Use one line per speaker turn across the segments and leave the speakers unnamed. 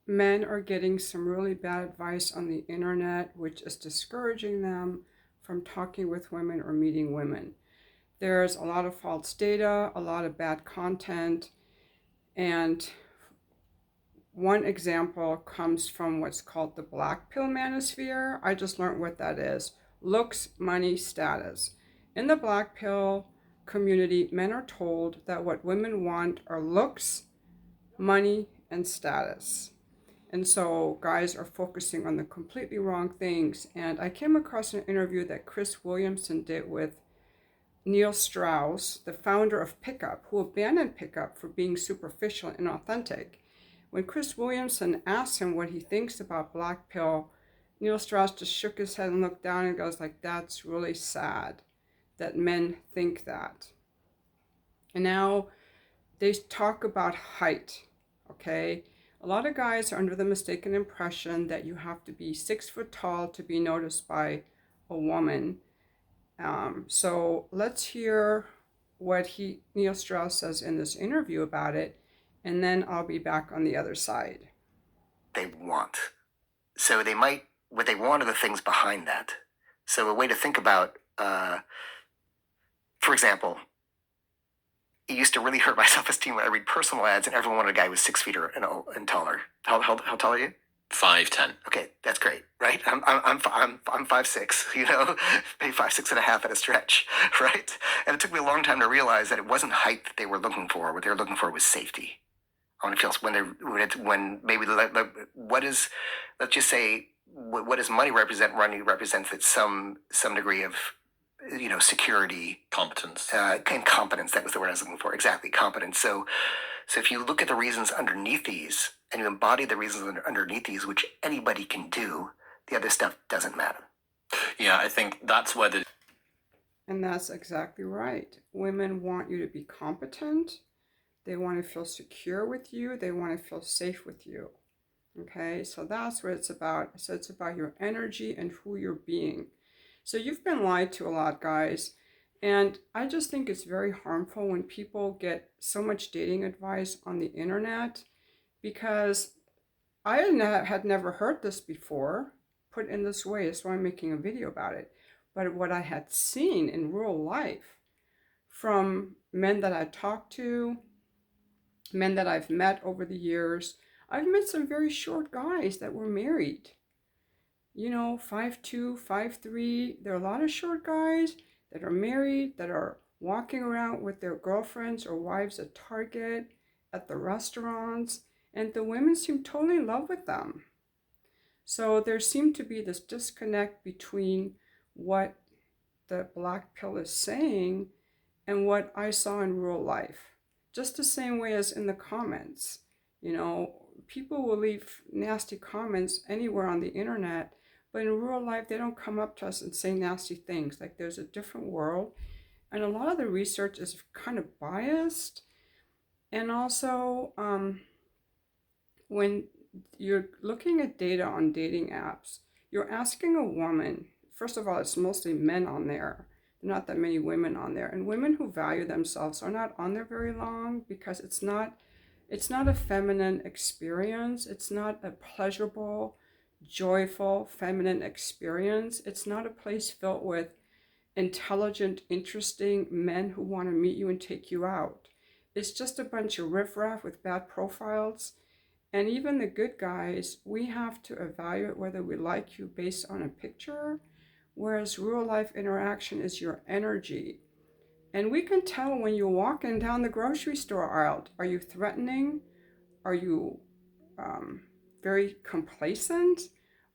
men are getting some really bad advice on the internet, which is discouraging them from talking with women or meeting women. There's a lot of false data, a lot of bad content, and one example comes from what's called the Blackpill manosphere. I just learned what that is. Looks, money, status. In the Blackpill community, men are told that what women want are looks, money, and status. And so guys are focusing on the completely wrong things. And I came across an interview that Chris Williamson did with Neil Strauss, the founder of Pickup, who abandoned Pickup for being superficial and inauthentic. When Chris Williamson asked him what he thinks about Blackpill, Neil Strauss just shook his head and looked down and goes like, that's really sad that men think that. And now they talk about height, okay? A lot of guys are under the mistaken impression that you have to be 6 foot tall to be noticed by a woman. So let's hear what Neil Strauss says in this interview about it, and then I'll be back on the other side.
They want. So they might, what they want are the things behind that. So a way to think about, for example, it used to really hurt my self-esteem when I read personal ads and everyone wanted a guy who was 6 feet and taller. How tall are you?
5'10".
Okay, that's great, right? I'm 5'6", you know, maybe 5'6.5" at a stretch, right? And it took me a long time to realize that it wasn't height that they were looking for. What they were looking for was safety. I want to feel when maybe what is, let's just say, what does money represent? Money represents that some degree of, you know, security,
Competence.
and competence. That was the word I was looking for. Exactly, competence. So if you look at the reasons underneath these and you embody the reasons underneath these, which anybody can do, the other stuff doesn't matter.
Yeah, I think that's where the...
And that's exactly right. Women want you to be competent. They want to feel secure with you. They want to feel safe with you. Okay, so that's what it's about. So it's about your energy and who you're being. So you've been lied to a lot, guys. And I just think it's very harmful when people get so much dating advice on the internet, because I had never heard this before, put in this way. That's why I'm making a video about it. But what I had seen in real life from men that I talked to, men that I've met over the years, I've met some very short guys that were married. You know, 5'2", 5'3". There are a lot of short guys that are married, that are walking around with their girlfriends or wives at Target, at the restaurants, and the women seem totally in love with them. So there seemed to be this disconnect between what the Blackpill is saying and what I saw in real life. Just the same way as in the comments. You know, people will leave nasty comments anywhere on the internet, but in real life, they don't come up to us and say nasty things. Like, there's a different world. And a lot of the research is kind of biased. And also, when you're looking at data on dating apps, you're asking a woman, first of all, it's mostly men on there. Not that many women on there. And women who value themselves are not on there very long, because it's not a feminine experience. It's not a pleasurable, joyful, feminine experience. It's not a place filled with intelligent, interesting men who want to meet you and take you out. It's just a bunch of riffraff with bad profiles. And even the good guys, we have to evaluate whether we like you based on a picture, whereas real life interaction is your energy. And we can tell when you're walking down the grocery store aisle. Are you threatening? Are you very complacent?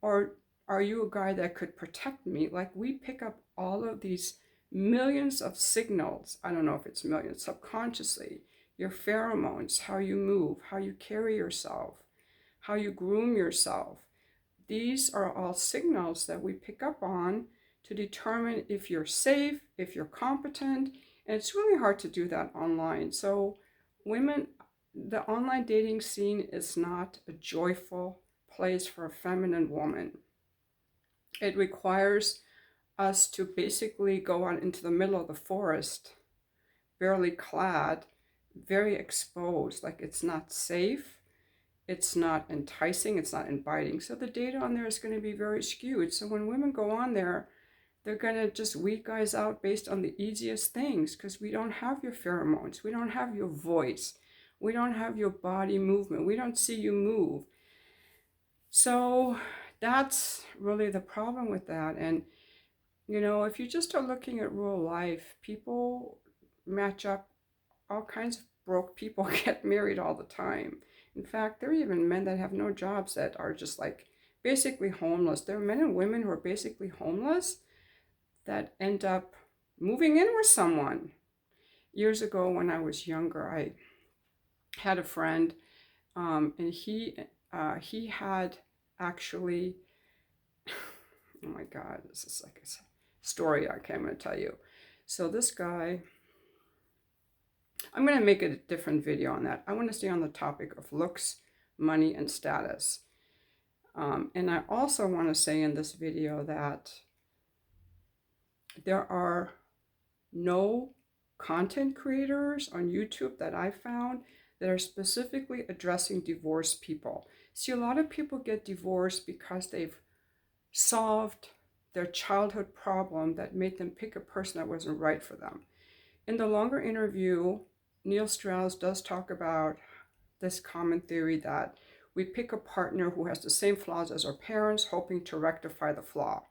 Or are you a guy that could protect me? Like, we pick up all of these millions of signals. I don't know if it's millions, subconsciously. Your pheromones, how you move, how you carry yourself, how you groom yourself. These are all signals that we pick up on to determine if you're safe, if you're competent, and it's really hard to do that online. So women, the online dating scene is not a joyful place for a feminine woman. It requires us to basically go out into the middle of the forest, barely clad, very exposed, like it's not safe. it's not enticing, it's not inviting. So the data on there is going to be very skewed. So when women go on there, they're going to just weed guys out based on the easiest things because we don't have your pheromones. We don't have your voice. We don't have your body movement. We don't see you move. So that's really the problem with that. And, you know, if you just are looking at real life, people match up. All kinds of broke people get married all the time. In fact, there are even men that have no jobs that are just like basically homeless. There are men and women who are basically homeless that end up moving in with someone. Years ago, when I was younger, I had a friend, and he had actually, oh my God, this is like a story I can't even tell you. So this guy, I'm going to make a different video on that. I want to stay on the topic of looks, money, and status. And I also want to say in this video that there are no content creators on YouTube that I found that are specifically addressing divorced people. See, a lot of people get divorced because they've solved their childhood problem that made them pick a person that wasn't right for them. In the longer interview, Neil Strauss does talk about this common theory that we pick a partner who has the same flaws as our parents, hoping to rectify the flaw.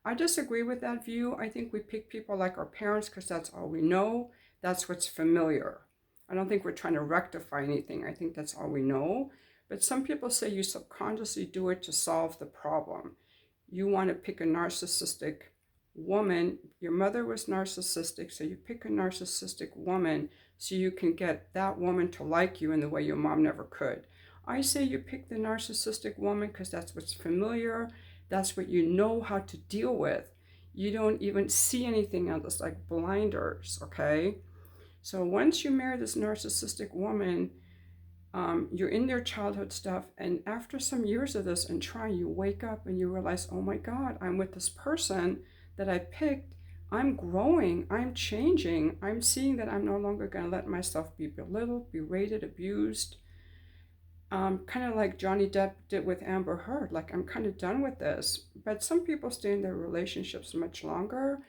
I disagree with that view. I think we pick people like our parents because that's all we know. That's what's familiar. I don't think we're trying to rectify anything. I think that's all we know. But some people say you subconsciously do it to solve the problem. You want to pick a narcissistic woman. Your mother was narcissistic, so you pick a narcissistic woman so you can get that woman to like you in the way your mom never could. I say you pick the narcissistic woman because that's what's familiar. That's what you know how to deal with. You don't even see anything else, like blinders, okay? So once you marry this narcissistic woman, you're in their childhood stuff, and after some years of this and trying, you wake up and you realize, oh my God, I'm with this person that I picked. I'm growing, I'm changing, I'm seeing that I'm no longer going to let myself be belittled, berated, abused. Kind of like Johnny Depp did with Amber Heard. Like, I'm kind of done with this. But some people stay in their relationships much longer,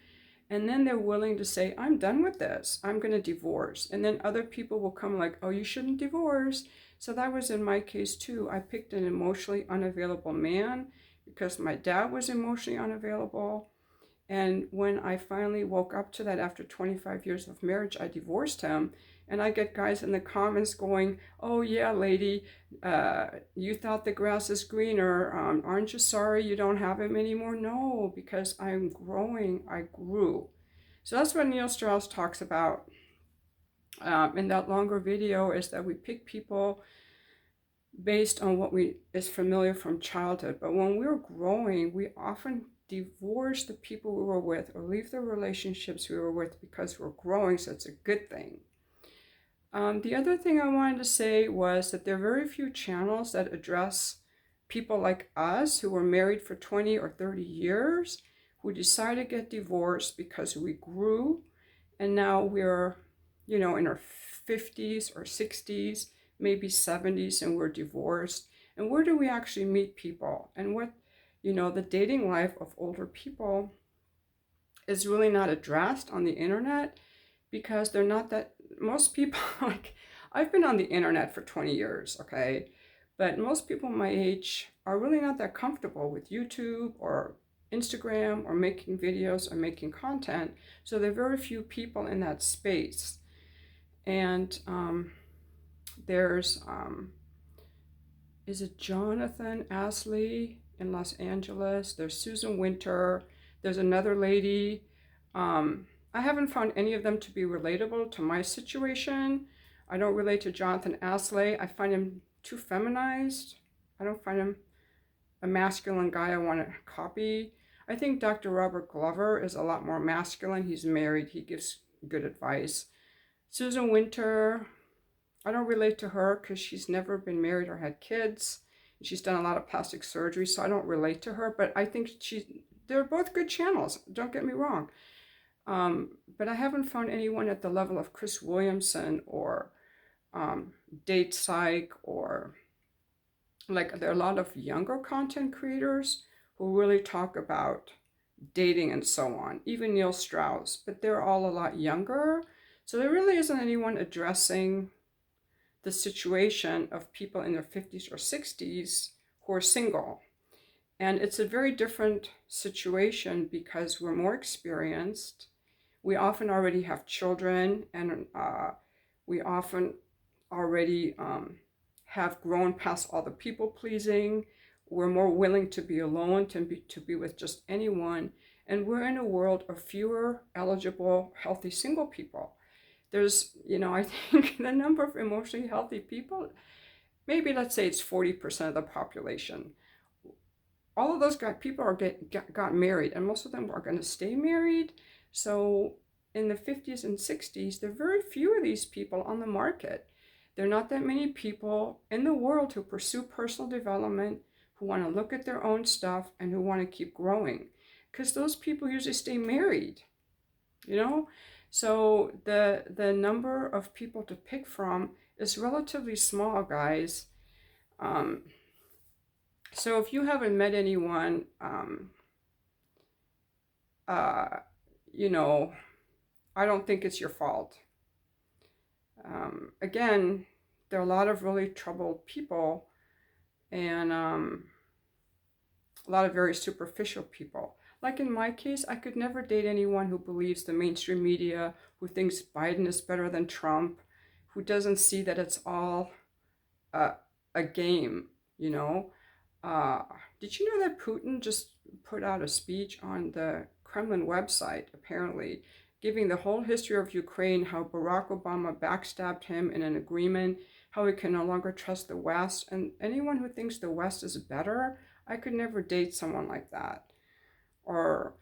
and then they're willing to say, I'm done with this. I'm going to divorce. And then other people will come like, oh, you shouldn't divorce. So that was in my case too. I picked an emotionally unavailable man because my dad was emotionally unavailable. And when I finally woke up to that after 25 years of marriage, I divorced him. And I get guys in the comments going, oh yeah, lady, you thought the grass is greener. Aren't you sorry you don't have him anymore? No, because I'm growing, I grew. So that's what Neil Strauss talks about in that longer video, is that we pick people based on what is familiar from childhood. But when we're growing, we often divorce the people we were with or leave the relationships we were with because we're growing, so it's a good thing. The other thing I wanted to say was that there are very few channels that address people like us who were married for 20 or 30 years, who decided to get divorced because we grew, and now we're, you know, in our 50s or 60s, maybe 70s, and we're divorced. And where do we actually meet people? And what, you know, the dating life of older people is really not addressed on the internet, because they're not that, most people, like, I've been on the internet for 20 years, okay? But most people my age are really not that comfortable with YouTube or Instagram or making videos or making content. So there are very few people in that space. And there's, is it Jonathan Astley in Los Angeles? There's Susan Winter. There's another lady. I haven't found any of them to be relatable to my situation. I don't relate to Jonathan Astley. I find him too feminized. I don't find him a masculine guy I want to copy. I think Dr. Robert Glover is a lot more masculine. He's married. He gives good advice. Susan Winter, I don't relate to her because she's never been married or had kids. She's done a lot of plastic surgery, so I don't relate to her. But I think they're both good channels. Don't get me wrong. But I haven't found anyone at the level of Chris Williamson or Date Psych or like there are a lot of younger content creators who really talk about dating and so on, even Neil Strauss, but they're all a lot younger. So there really isn't anyone addressing the situation of people in their 50s or 60s who are single. And it's a very different situation because we're more experienced. We often already have children, and we often already have grown past all the people pleasing. We're more willing to be alone, to be with just anyone. And we're in a world of fewer eligible, healthy single people. There's, I think the number of emotionally healthy people, maybe let's say it's 40% of the population. All of those people got married, and most of them are going to stay married. So in the 50s and 60s, there are very few of these people on the market. There are not that many people in the world who pursue personal development, who want to look at their own stuff, and who want to keep growing. Because those people usually stay married, you know? So the number of people to pick from is relatively small, guys. So if you haven't met anyone, uh, you know, I don't think it's your fault. Again, there are a lot of really troubled people, and a lot of very superficial people. Like in my case, I could never date anyone who believes the mainstream media, who thinks Biden is better than Trump, who doesn't see that it's all a, a game, you know? Uh, did you know that Putin just put out a speech on the Kremlin website, apparently, giving the whole history of Ukraine, how Barack Obama backstabbed him in an agreement, how he can no longer trust the West, and anyone who thinks the West is better, I could never date someone like that. Or,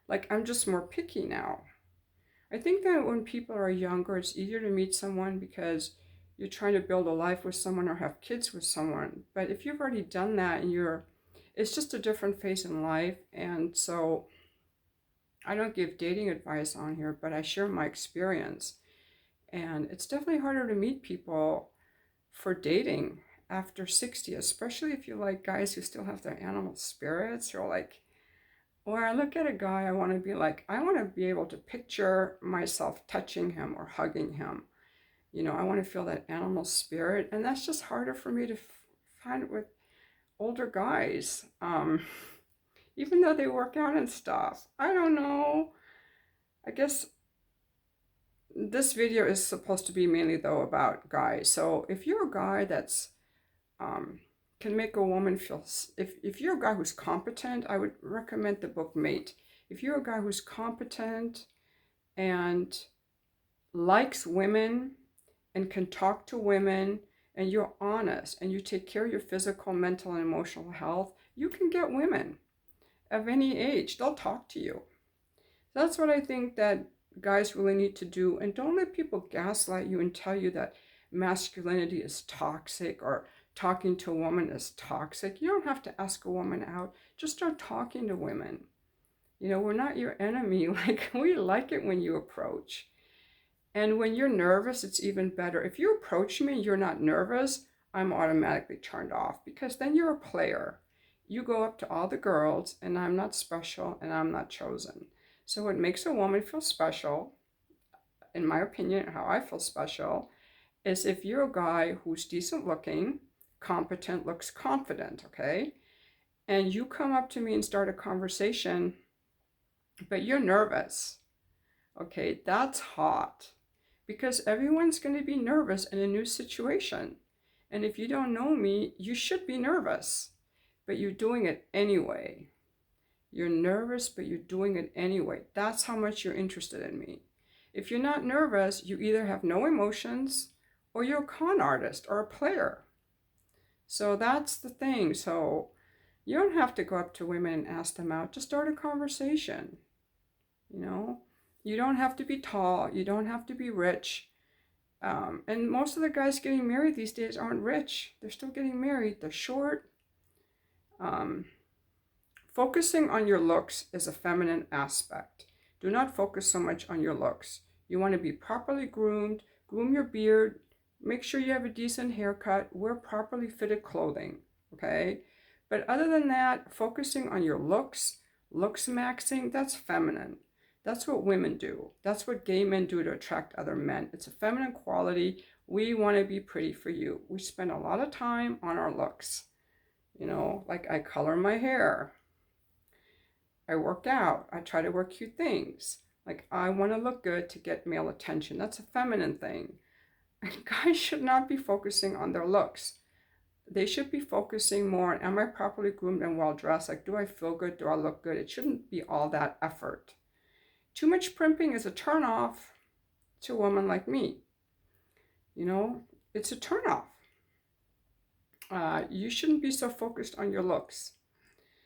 like I'm just more picky now. I think that when people are younger, it's easier to meet someone because you're trying to build a life with someone or have kids with someone. But if you've already done that and it's just a different phase in life. And so I don't give dating advice on here, but I share my experience. And it's definitely harder to meet people for dating after 60, especially if you like guys who still have their animal spirits, or like, when I look at a guy, I want to be like, I want to be able to picture myself touching him or hugging him. I want to feel that animal spirit, and that's just harder for me to find with older guys. Even though they work out and stuff. I don't know. I guess this video is supposed to be mainly though about guys. So if you're a guy that's can make a woman feel, if you're a guy who's competent, I would recommend the book Mate. If you're a guy who's competent and likes women and can talk to women, and you're honest and you take care of your physical, mental, and emotional health, you can get women of any age. They'll talk to you. That's what I think that guys really need to do. And don't let people gaslight you and tell you that masculinity is toxic or talking to a woman is toxic. You don't have to ask a woman out. Just start talking to women. We're not your enemy. Like, we like it when you approach. And when you're nervous, it's even better. If you approach me and you're not nervous, I'm automatically turned off, because then you're a player. You go up to all the girls, and I'm not special and I'm not chosen. So what makes a woman feel special, in my opinion, how I feel special, is if you're a guy who's decent looking, competent, looks confident, okay? And you come up to me and start a conversation, but you're nervous, okay? That's hot. Because everyone's going to be nervous in a new situation. And if you don't know me, you should be nervous, but you're doing it anyway. You're nervous, but you're doing it anyway. That's how much you're interested in me. If you're not nervous, you either have no emotions, or you're a con artist or a player. So that's the thing. So you don't have to go up to women and ask them out. Just start a conversation. You don't have to be tall. You don't have to be rich. And most of the guys getting married these days aren't rich. They're still getting married. They're short. Focusing on your looks is a feminine aspect. Do not focus so much on your looks. You want to be properly groomed. Groom your beard. Make sure you have a decent haircut. Wear properly fitted clothing, okay? But other than that, focusing on your looks maxing, that's feminine. That's what women do. That's what gay men do to attract other men. It's a feminine quality. We want to be pretty for you. We spend a lot of time on our looks. You know, like I color my hair. I work out. I try to wear cute things. Like I want to look good to get male attention. That's a feminine thing. And guys should not be focusing on their looks. They should be focusing more on, am I properly groomed and well dressed? Like, do I feel good? Do I look good? It shouldn't be all that effort. Too much primping is a turnoff to a woman like me. You know, it's a turnoff. You shouldn't be so focused on your looks.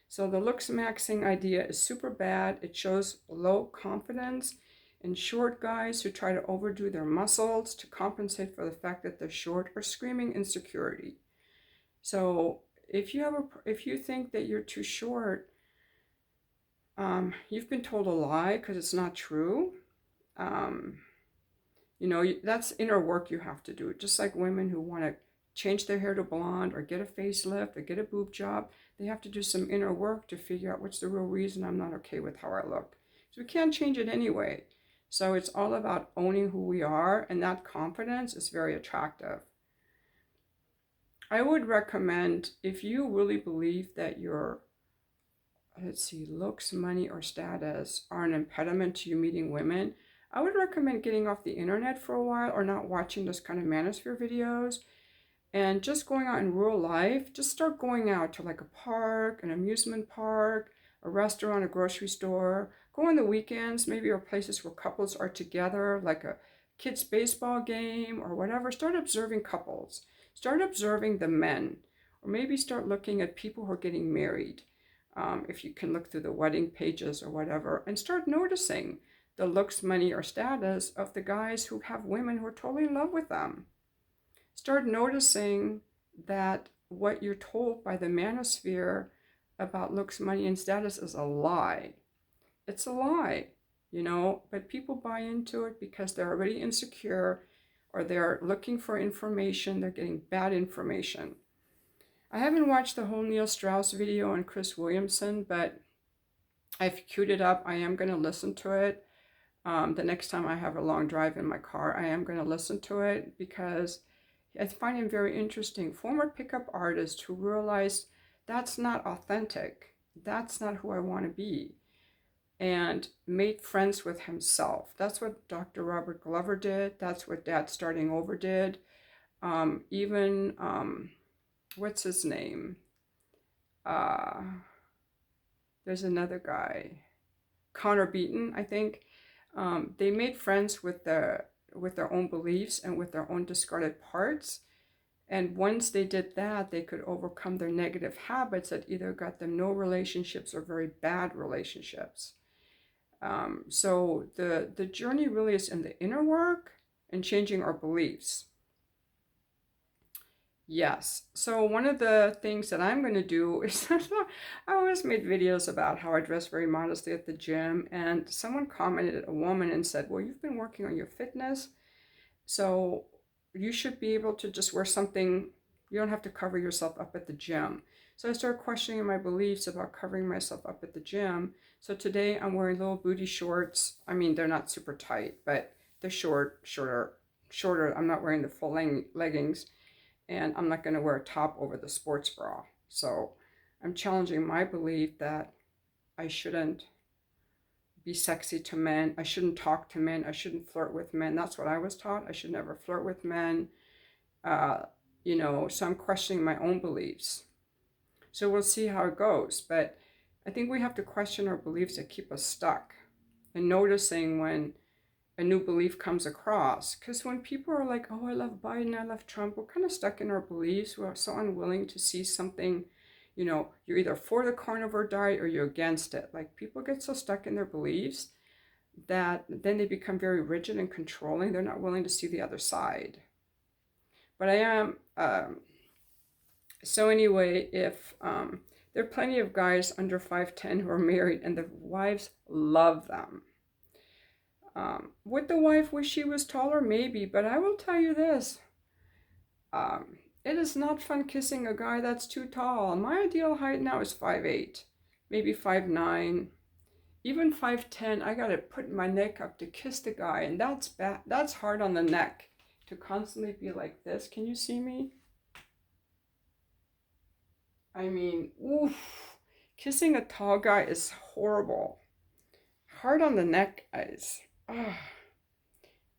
So the looks maxing idea is super bad. It shows low confidence in short guys who try to overdo their muscles to compensate for the fact that they're short or screaming insecurity. So if you think that you're too short, you've been told a lie because it's not true. You know, that's inner work you have to do. Just like women who want to change their hair to blonde or get a facelift or get a boob job, they have to do some inner work to figure out what's the real reason I'm not okay with how I look. So we can't change it anyway. So it's all about owning who we are, and that confidence is very attractive. I would recommend, if you really believe that your, looks, money, or status are an impediment to you meeting women, I would recommend getting off the internet for a while or not watching those kind of manosphere videos and just going out in real life. Just start going out to like a park, an amusement park, a restaurant, a grocery store. Go on the weekends, maybe or places where couples are together, like a kids' baseball game or whatever. Start observing couples. Start observing the men, or maybe start looking at people who are getting married. If you can look through the wedding pages or whatever, and start noticing the looks, money, or status of the guys who have women who are totally in love with them. Start noticing that what you're told by the manosphere about looks, money, and status is a lie. It's a lie, you know, but people buy into it because they're already insecure or they're looking for information. They're getting bad information. I haven't watched the whole Neil Strauss video on Chris Williamson, but I've queued it up. I am going to listen to it. The next time I have a long drive in my car, I am going to listen to it because I find him very interesting. Former pickup artist who realized that's not authentic. That's not who I want to be. And made friends with himself. That's what Dr. Robert Glover did. That's what Dad Starting Over did. What's his name? There's another guy, Connor Beaton, I think. They made friends with their own beliefs and with their own discarded parts. And once they did that, they could overcome their negative habits that either got them no relationships or very bad relationships. So the journey really is in the inner work and changing our beliefs. Yes. So one of the things that I'm going to do is I always made videos about how I dress very modestly at the gym, and someone commented, a woman, and said, well, you've been working on your fitness, so you should be able to just wear something. You don't have to cover yourself up at the gym. So I started questioning my beliefs about covering myself up at the gym. So today I'm wearing little booty shorts. I mean, they're not super tight, but they're shorter. I'm not wearing the full leggings. And I'm not going to wear a top over the sports bra. So I'm challenging my belief that I shouldn't be sexy to men. I shouldn't talk to men. I shouldn't flirt with men. That's what I was taught. I should never flirt with men. So I'm questioning my own beliefs. So we'll see how it goes. But I think we have to question our beliefs that keep us stuck and noticing when a new belief comes across. Because when people are like, oh, I love Biden, I love Trump, we're kind of stuck in our beliefs. We're so unwilling to see something, you're either for the carnivore diet or you're against it. Like, people get so stuck in their beliefs that then they become very rigid and controlling. They're not willing to see the other side. But I am, so anyway, if there are plenty of guys under 5'10" who are married and the wives love them. Would the wife wish she was taller? Maybe, but I will tell you this. It is not fun kissing a guy that's too tall. My ideal height now is 5'8", maybe 5'9", even 5'10". I gotta put my neck up to kiss the guy, and that's bad. That's hard on the neck to constantly be like this. Can you see me? I mean, oof. Kissing a tall guy is horrible. Hard on the neck is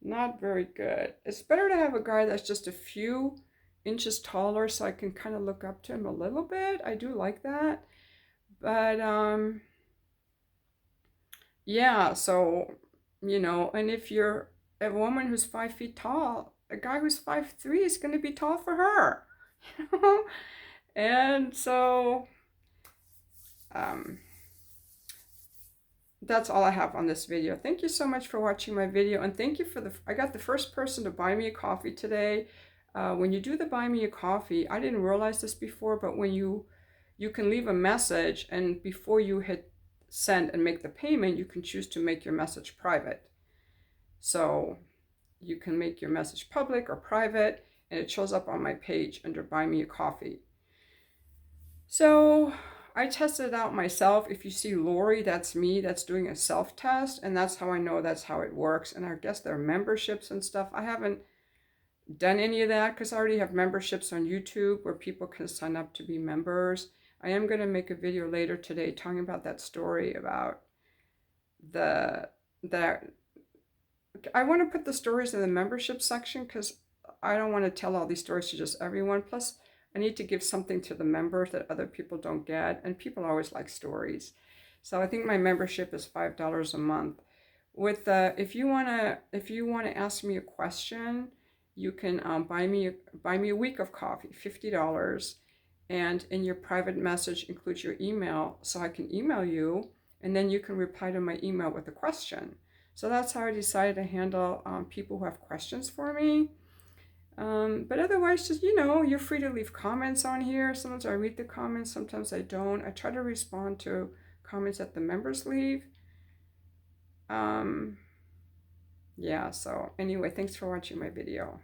not very good. It's better to have a guy that's just a few inches taller so I can kind of look up to him a little bit. I do like that. But yeah, so and if you're a woman who's 5 feet tall, a guy who's 5'3" is going to be tall for her. And so that's all I have on this video. Thank you so much for watching my video, and thank you for I got the first person to buy me a coffee today. When you do the buy me a coffee, I didn't realize this before, but when you can leave a message, and before you hit send and make the payment, you can choose to make your message private. So you can make your message public or private, and it shows up on my page under buy me a coffee. So I tested it out myself. If you see Lori, that's me. That's doing a self-test, and that's how I know that's how it works. And I guess there are memberships and stuff. I haven't done any of that because I already have memberships on YouTube where people can sign up to be members. I am going to make a video later today talking about that story about that. I want to put the stories in the membership section because I don't want to tell all these stories to just everyone. Plus, I need to give something to the members that other people don't get, and people always like stories. So I think my membership is $5 a month. With if you wanna ask me a question, you can buy me a week of coffee, $50, and in your private message include your email so I can email you, and then you can reply to my email with a question. So that's how I decided to handle people who have questions for me. But otherwise, just, you're free to leave comments on here. Sometimes I read the comments, sometimes I don't. I try to respond to comments that the members leave. Yeah, so anyway, thanks for watching my video.